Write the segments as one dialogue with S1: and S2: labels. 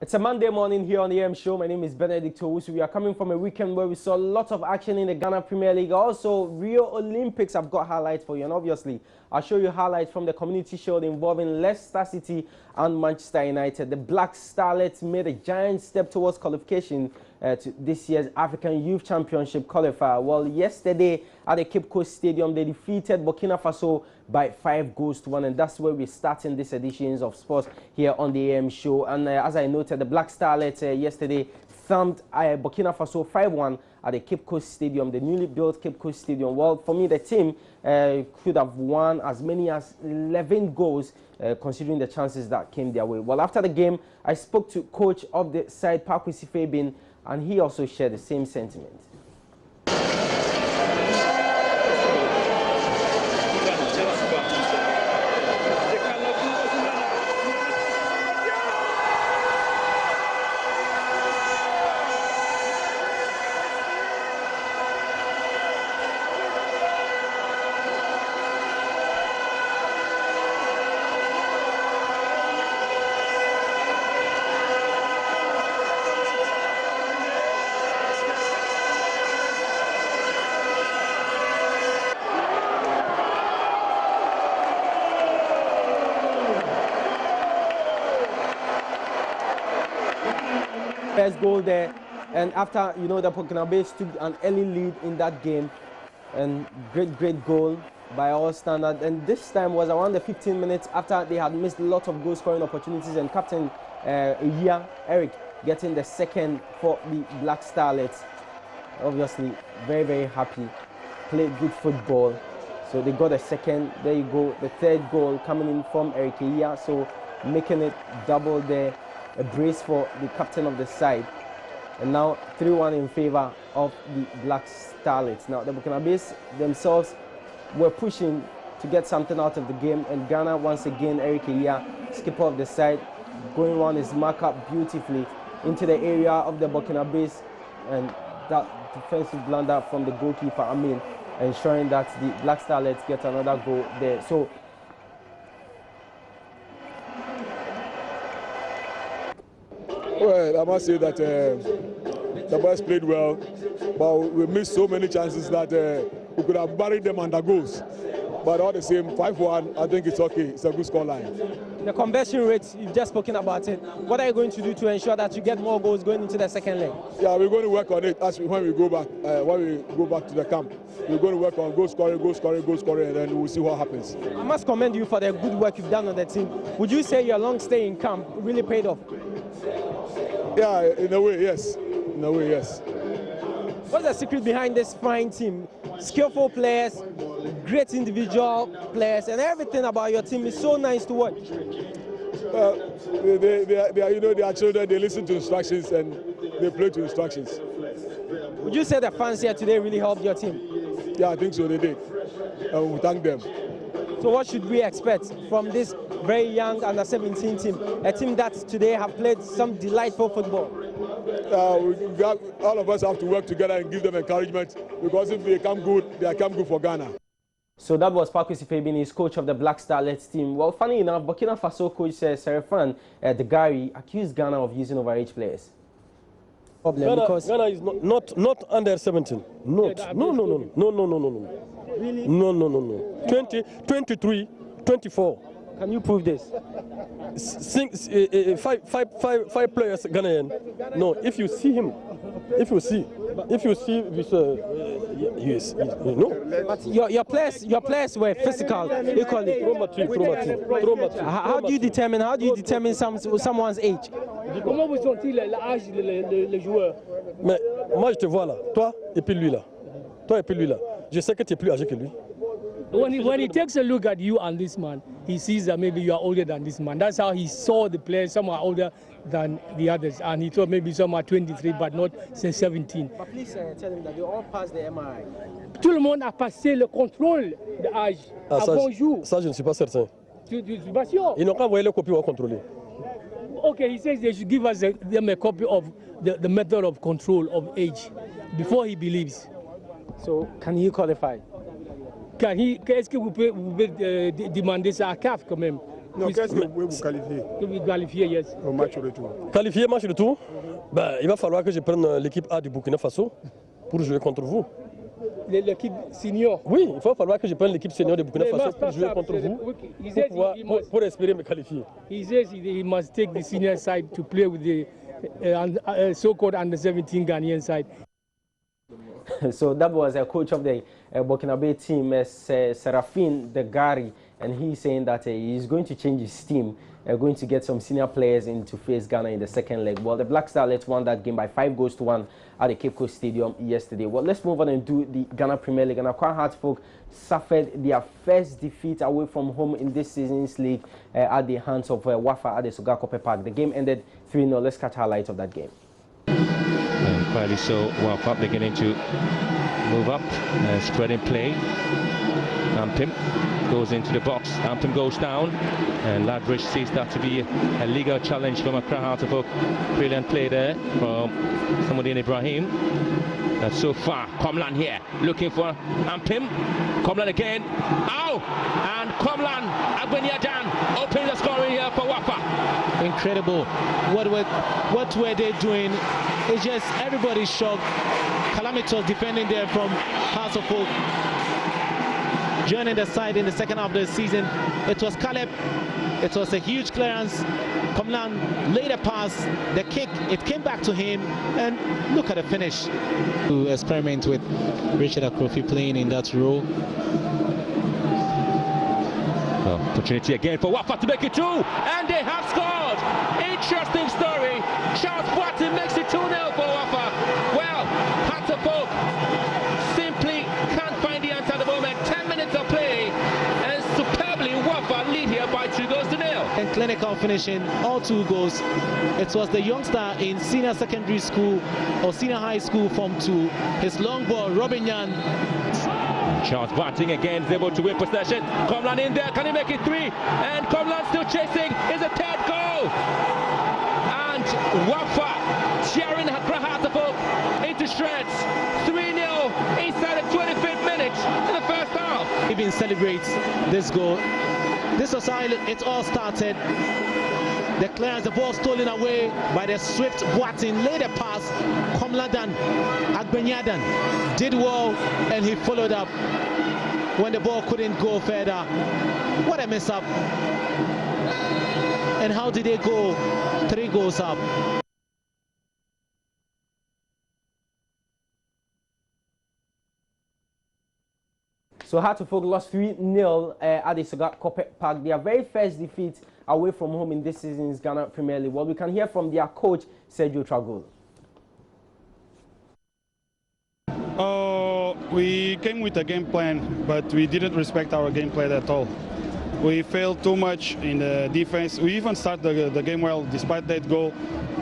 S1: It's a Monday morning here on the AM Show. My name is Benedict Owusu. We are coming from a weekend where we saw lots of action in the Ghana Premier League. Also, Rio Olympics, I've got highlights for you. And obviously, I'll show you highlights from the Community Shield involving Leicester City and Manchester United. The Black Starlets made a giant step towards qualification to this year's African Youth Championship qualifier. Well, yesterday at the Cape Coast Stadium, they defeated Burkina Faso by 5-1, and that's where we're starting this edition of sports here on the AM Show. And as I noted, the Black Starlets yesterday thumped Burkina Faso 5-1 at the Cape Coast Stadium, the newly built Cape Coast Stadium. Well, for me, the team could have won as many as 11 goals, considering the chances that came their way. Well, after the game, I spoke to coach of the side, Pakwesi Fabin, and he also shared the same sentiment. First goal there, and after, you know, the Burkinabés took an early lead in that game, and great goal by all standards. And this time was around the 15 minutes after they had missed a lot of goal scoring opportunities, and captain Iya Eric getting the second for the Black Starlets. Obviously very happy, played good football, so they got a second. There you go, the third goal coming in from Eric Iya, so making it double there. A brace for the captain of the side, and now 3-1 in favor of the Black Starlets. Now the Burkinabés themselves were pushing to get something out of the game, and Ghana once again, Eric Iya, skipper of the side, going around his mark-up beautifully into the area of the Burkinabés, and that defensive blunder from the goalkeeper Amin, ensuring that the Black Starlets get another goal there. So
S2: well, I must say that the boys played well, but we missed so many chances that we could have buried them under goals. But all the same, 5-1, I think it's okay. It's a good scoreline.
S1: The conversion rate, you've just spoken about it. What are you going to do to ensure that you get more goals going into the second leg?
S2: Yeah, we're going to work on it when we go back to the camp. We're going to work on goal scoring, and then we'll see what happens.
S1: I must commend you for the good work you've done on the team. Would you say your long stay in camp really paid off?
S2: Yeah, in a way, yes. In a way, yes.
S1: What's the secret behind this fine team? Skillful players, great individual players, and everything about your team is so nice to watch.
S2: They are children. They listen to instructions and they play to instructions.
S1: Would you say the fans here today really helped your team?
S2: Yeah, I think so. They did. And we thank them.
S1: So what should we expect from this very young under-17 team, a team that today have played some delightful football?
S2: All of us have to work together and give them encouragement, because if they come good, they come good for Ghana. So that was Pakwesi Fabin, he's coach of the Black Starlets team. Well, funny enough, Burkina Faso coach Serifan Degari accused Ghana of using overage players.
S3: Ghana is not under 17. No.
S1: Really?
S3: No. 20, 23, 24.
S1: Can you prove this?
S3: Five players Ghanaian. No, if you see him, if you see this, yes, no.
S1: But your players were physical equally. How do you determine someone's age?
S4: Comment vous sentez l'âge les joueurs?
S3: Mais moi je te vois là, toi et puis lui là. Je sais que tu es plus âgé que lui.
S4: When he takes a look at you and this man, he sees that maybe you are older than this man. That's how he saw the players. Some are older than the others, and he thought maybe some are 23, but not say 17.
S1: But please tell him that they all passed the MRI.
S4: Tout le monde a passé le contrôle de âge avant jour.
S3: Ça, je ne suis pas certain.
S4: Tu suis pas sûr?
S3: Ils n'ont pas envoyé le copie ou contrôler.
S4: Okay, he says they should give us them a copy of the method of control of age before he believes.
S1: So, can he qualify?
S4: Est-ce que vous pouvez demander ça à CAF quand même
S5: Non, qu'est-ce que vous qualifiez?
S4: Vous qualifiez, yes.
S5: Au match retour.
S3: Qualifié match de tour, ben, il va falloir que je prenne l'équipe A du Burkina Faso pour jouer contre vous.
S4: L'équipe senior?
S3: Oui, il va falloir que je prenne l'équipe senior du Burkina Faso pour jouer contre vous, pour espérer me qualifier.
S4: He says he must take the senior side to play with the so-called under-17 Ghanaian side.
S1: So that was a coach of the Burkinabe team, Serafin Degari, and he's saying that he's going to change his team, going to get some senior players in to face Ghana in the second leg. Well, the Black Starlets won that game by 5-1 at the Cape Coast Stadium yesterday. Well, let's move on and do the Ghana Premier League. And Accra Hearts folk suffered their first defeat away from home in this season's league at the hands of Wafa at the Soga Kope Park. The game ended 3-0. Let's catch highlights of that game.
S6: And quietly so, Wafa beginning to move up, spreading play. Ampim goes into the box, Ampim goes down, and Ladbridge sees that to be a legal challenge from Accra Hearts. Brilliant play there from Samudin Ibrahim. That's so far. Komlan here, looking for Ampim. Komlan again. Ow! And Komlan, Agbenyadan opens the scoring here for Wafa.
S7: Incredible. What were they doing? It's just everybody's shocked. Calamitous defending there from Hearts of Oak. Joining the side in the second half of the season, it was Caleb. It was a huge clearance. Komlan laid a pass, the kick, it came back to him, and look at the finish. To experiment with Richard Akrofi playing in that role.
S6: Opportunity again for Wafa to make it 2, and they have scored. Interesting story. Charles Boatin makes it 2-0 for Wafa. Well, Hearts of Oak simply can't find the answer at the moment. 10 minutes of play, and superbly Wafa lead here by 2-0.
S7: And clinical finishing, all 2 goals. It was the youngster in senior secondary school or senior high school Form 2. His long ball, Robin Yan.
S6: Charles Boating again is able to win possession. Komlan in there, can he make it 3? And Komlan still chasing, is a 3rd goal. And Wafa tearing Accra Hearts of Oak into shreds. 3-0 inside the 25th minute in the first half.
S7: Even celebrates this goal. This was how it all started. The clearance, the ball stolen away by the swift Boatin, laid a pass. Komladan, Agbenyadan did well, and he followed up when the ball couldn't go further. What a mess up. And how did they go 3 goals up?
S1: So Hearts of Oak lost 3-0 at the Soga Kope Park. Their very first defeat away from home in this season's Ghana Premier League. Well, we can hear from their coach, Sergio Tragul.
S8: We came with a game plan, but we didn't respect our game plan at all. We failed too much in the defense. We even started the game well despite that goal,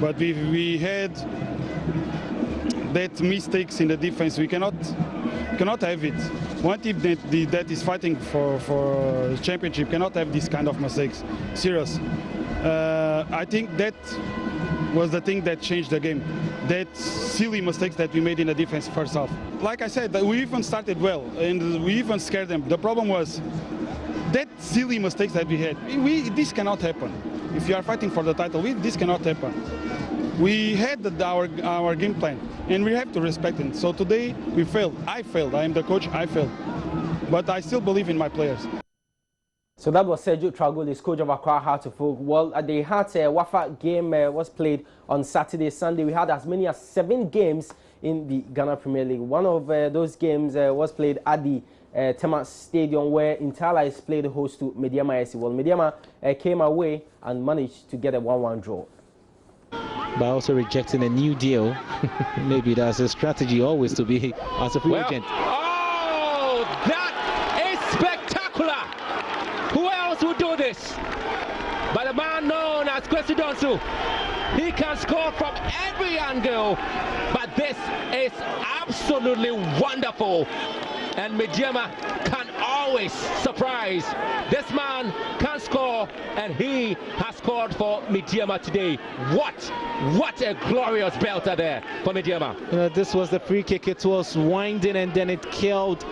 S8: but we had that mistakes in the defense. We cannot have it. One team that is fighting for championship cannot have this kind of mistakes. Serious. I think that was the thing that changed the game. That silly mistakes that we made in the defense first half. Like I said, we even started well and we even scared them. The problem was that silly mistakes that we had. This cannot happen. If you are fighting for the title, this cannot happen. We had our game plan, and we have to respect it. So today we failed. I failed. I am the coach. I failed. But I still believe in my players.
S1: So that was Sergio Tragul, his coach of Accra Hearts of Oak. Well, at the Hearts Wafa game was played on Saturday, Sunday. We had as many as 7 games in the Ghana Premier League. One of those games was played at the Tema Stadium, where Intala played host to Mediama SC. Well, Mediama came away and managed to get a 1-1 draw.
S7: By also rejecting a new deal. Maybe that's a strategy always to be as a free agent.
S6: Oh, that is spectacular! Who else would do this? But the man known as Kwesi Donsu. He can score from every angle, but this is absolutely wonderful. And Mediama can always surprise. This man can score, and he has scored for Mediama today. What a glorious belter there for Mediama.
S7: You know, this was the free kick. It was winding, and then it killed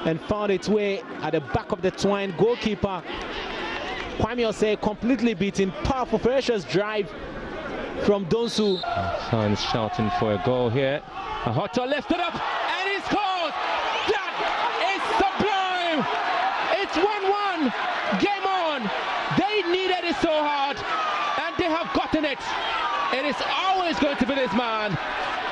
S7: and found its way at the back of the twine. Goalkeeper Kwame Osei completely beaten. Powerful, ferocious drive from Donsu.
S6: Someone's shouting for a goal here. Ahoto lifted up and he scores! That is sublime! It's 1-1. Game on. They needed it so hard and they have gotten it. It is always going to be this man.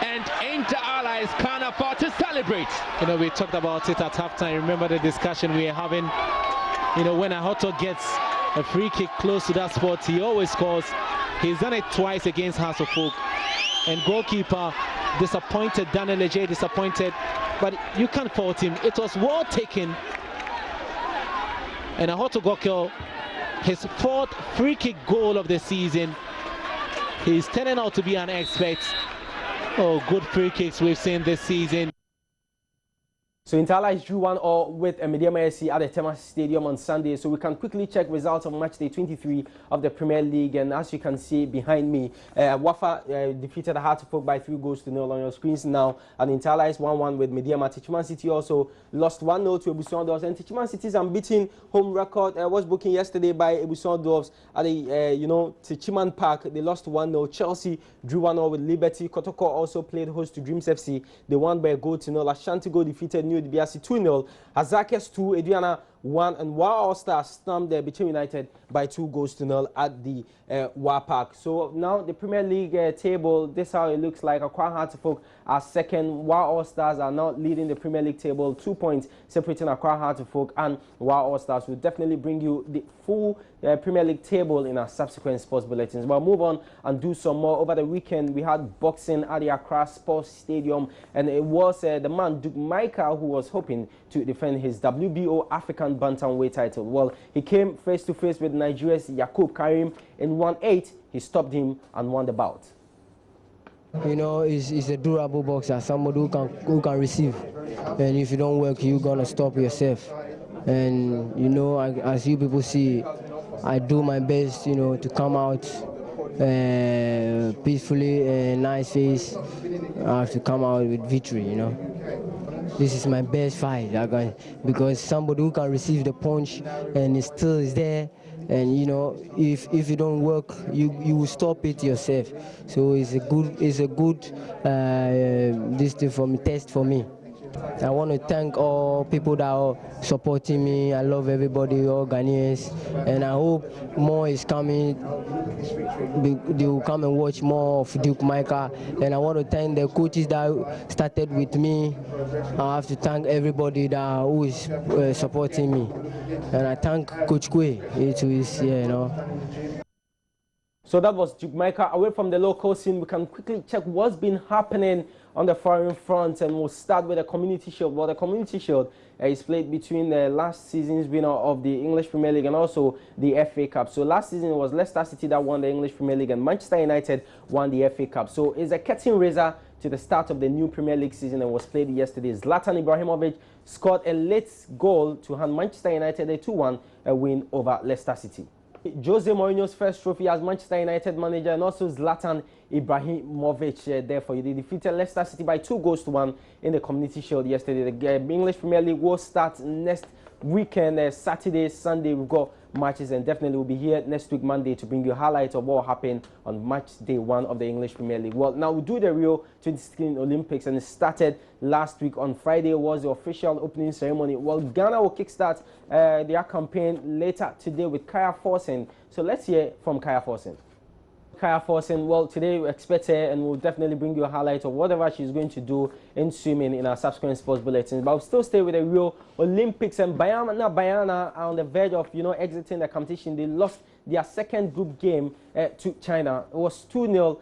S6: And Inter Allies can't afford to celebrate.
S7: You know, we talked about it at halftime. Remember the discussion we were having? You know, when Ahoto gets a free kick close to that spot, he always scores. He's done it twice against Hearts of Oak. And goalkeeper disappointed, Daniel Leger disappointed, but you can't fault him. It was well taken. And Ahoto Gokel, his 4th free kick goal of the season. He's turning out to be an expert. Oh, good free kicks we've seen this season.
S1: So Inter Allies drew 1-1 with Mediama SC at the Temas Stadium on Sunday. So we can quickly check results of match day 23 of the Premier League. And as you can see behind me, Wafa defeated Hearts of Oak by 3-0 on your screens now. And Inter Allies 1-1 with Mediama. Tichiman City also lost 1-0 to Ebusuan Dwarfs. And Tichiman City's unbeaten home record was broken yesterday by Ebusuan Dwarfs at the Tichiman Park. They lost 1-0. Chelsea drew 1-0 with Liberty. Kotoko also played host to Dreams FC. They won by a goal to 0. Ashanti Go defeated New Biasi 2-0, Hazakes 2, Aduana 1, and Wa All Stars stumped Bichim United by 2-0 at the Wa Park. So now the Premier League table, this is how it looks like. Accra Hearts of Oak are second. Wa All Stars are now leading the Premier League table, 2 points separating Accra Hearts of Oak and Wa All Stars. Will definitely bring you the full Premier League table in our subsequent sports bulletins. But move on and do some more. Over the weekend, we had boxing at the Accra Sports Stadium, and it was the man Duke Michael who was hoping to defend his WBO African Bantamweight title. Well, he came face to face with Nigeria's Yakub Karim in 1-8. He stopped him and won the bout.
S9: You know, he's a durable boxer, somebody who can receive. And if you don't work, you're gonna stop yourself. And you know, as you people see, I do my best, you know, to come out peacefully and nice face. I have to come out with victory, you know. This is my best fight, because somebody who can receive the punch and it still is there. And you know, if you don't work, you will stop it yourself. So it's a good this thing for me, test for me. I want to thank all people that are supporting me. I love everybody, all Ghanaians, and I hope more is coming. They will come and watch more of Duke Micah. And I want to thank the coaches that started with me. I have to thank everybody who is supporting me. And I thank Coach Kwe, who is here, you know.
S1: So that was Duke Micah. Away from the local scene, we can quickly check what's been happening on the foreign front, and we'll start with the Community Shield. Well, the Community Shield is played between the last season's winner of the English Premier League and also the FA Cup. So last season it was Leicester City that won the English Premier League and Manchester United won the FA Cup. So it's a curtain raiser to the start of the new Premier League season and was played yesterday. Zlatan Ibrahimovic scored a late goal to hand Manchester United a 2-1 win over Leicester City. Jose Mourinho's first trophy as Manchester United manager, and also Zlatan Ibrahimovic there for you. They defeated Leicester City by 2-1 in the Community Shield yesterday. The English Premier League will start next weekend, Saturday, Sunday. We've got matches, and definitely we'll be here next week, Monday, to bring you highlights of what happened on match day 1 of the English Premier League. Well, now we'll do the Rio 2016 Olympics, and it started last week. On Friday was the official opening ceremony. Well, Ghana will kickstart their campaign later today with Kaya Forsen. So let's hear from Kaya Forsen. Kaya Forsen, well, today we expect her, and we'll definitely bring you a highlight of whatever she's going to do in swimming in our subsequent sports bulletins. But we'll still stay with the Rio Olympics, and Bayana are on the verge of, you know, exiting the competition. They lost their second group game to China. It was 2-0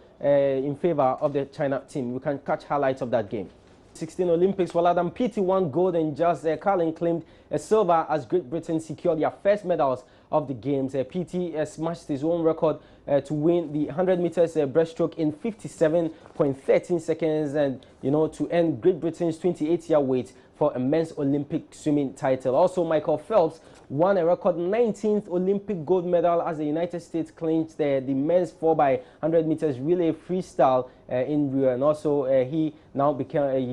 S1: in favor of the China team. We can catch highlights of that game. 16 Olympics, well, Adam Peaty won gold, and just Carlin claimed a silver as Great Britain secured their first medals of the games. Peaty smashed his own record to win the 100 meters breaststroke in 57.13 seconds, and to end Great Britain's 28-year wait for a men's Olympic swimming title. Also, Michael Phelps won a record 19th Olympic gold medal as the United States clinched the men's 4x100 meters relay freestyle in Rio, and also he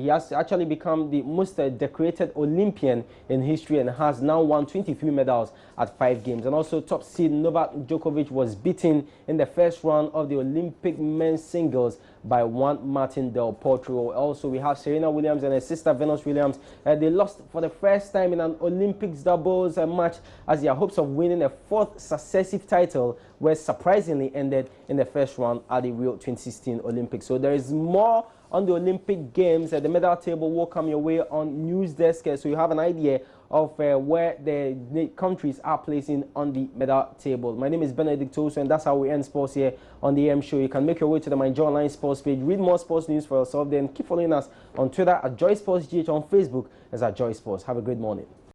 S1: has actually become the most decorated Olympian in history and has now won 23 medals at 5 games. And also top seed Novak Djokovic was beaten in the first round of the Olympic men's singles by Juan Martín del Potro. Also, we have Serena Williams and her sister Venus Williams. They lost for the first time in an Olympics doubles match, as their hopes of winning a 4th successive title were surprisingly ended in the first round at the Rio 2016 Olympics. So there is more on the Olympic Games. The medal table will come your way on News Desk, so you have an idea of where the countries are placing on the medal table. My name is Benedict Osu, and that's how we end sports here on the AM Show. You can make your way to the Mind Online Sports page, read more sports news for yourself, then keep following us on Twitter at Joy Sports GH, on Facebook as at Joy Sports. Have a great morning.